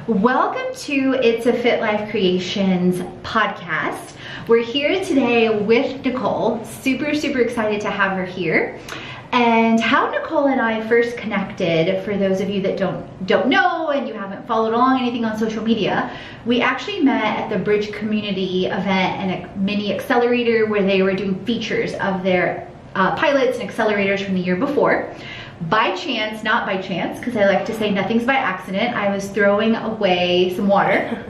Welcome to It's a Fit Life Creations podcast. We're here today with Nicole. Super excited to have her here. And how Nicole and I first connected, for those of you that don't know and you haven't followed along anything on social media, we actually met at the Bridge Community event and a mini accelerator where they were doing features of their pilots and accelerators from the year before. By chance, not by chance, because I like to say nothing's by accident, I was throwing away some water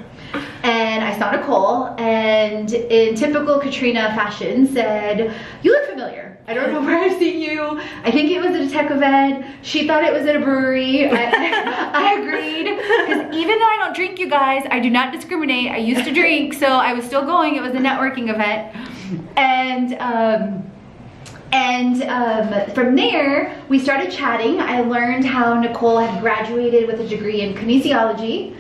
and I saw Nicole, and in typical Katrina fashion said, "You look familiar. I don't know where I've seen you. I think it was at a tech event." She thought it was at a brewery. I agreed, because even though I don't drink, you guys, I do not discriminate. I used to drink, so I was still going. It was a networking event. And from there, we started chatting. I learned how Nicole had graduated with a degree in kinesiology,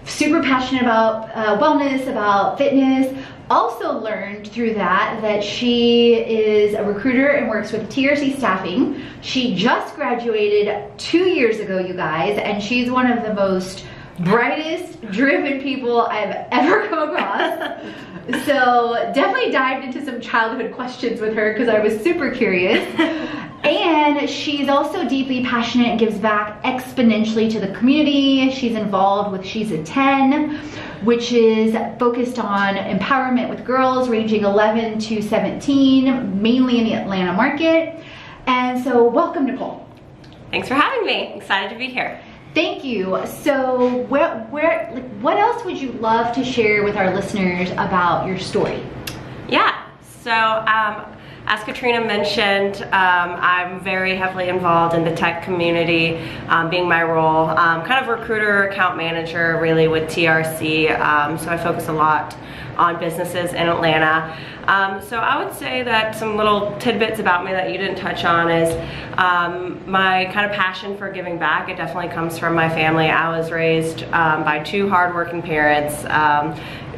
super passionate about wellness, about fitness. Also learned through that she is a recruiter and works with TRC staffing. She just graduated 2 years ago, you guys, and she's one of the most brightest, driven people I've ever come across. So definitely dived into some childhood questions with her because I was super curious. And she's also deeply passionate and gives back exponentially to the community. She's involved with She's a 10, which is focused on empowerment with girls ranging 11 to 17, mainly in the Atlanta market. And so welcome, Nicole. Thanks for having me. Excited to be here. Thank you. So what else would you love to share with our listeners about your story? Yeah, so as Katrina mentioned, I'm very heavily involved in the tech community, being my role, kind of recruiter, account manager, really, with TRC. So I focus a lot on businesses in Atlanta. So I would say that some little tidbits about me that you didn't touch on is my kind of passion for giving back. It definitely comes from my family. I was raised by two hardworking parents.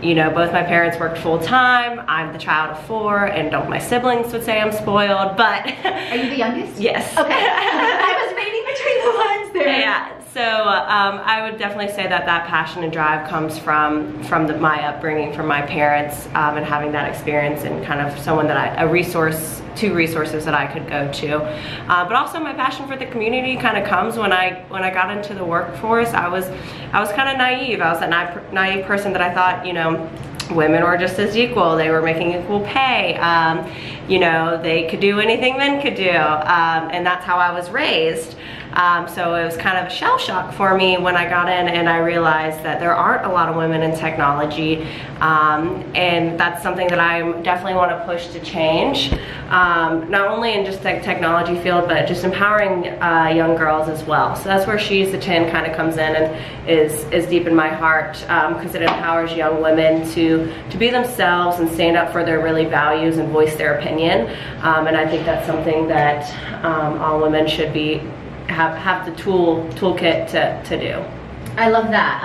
You know, both my parents worked full time. I'm the child of 4, and my siblings would say I'm spoiled, but... Are you the youngest? Yes. Okay. I was reading between the lines there. Yeah. So I would definitely say that passion and drive comes from my upbringing, from my parents, and having that experience, and kind of someone that two resources that I could go to. But also my passion for the community kind of comes when I got into the workforce. I was kind of naive. I was a naive person that I thought, you know, women were just as equal. They were making equal pay. You know, they could do anything men could do, and that's how I was raised. So it was kind of a shell shock for me when I got in and I realized that there aren't a lot of women in technology, and that's something that I definitely want to push to change, not only in just the technology field, but just empowering young girls as well. So that's where She's the 10 kind of comes in and is deep in my heart, because it empowers young women to be themselves and stand up for their really values and voice their opinion. And I think that's something that all women should have the toolkit to do. I love that.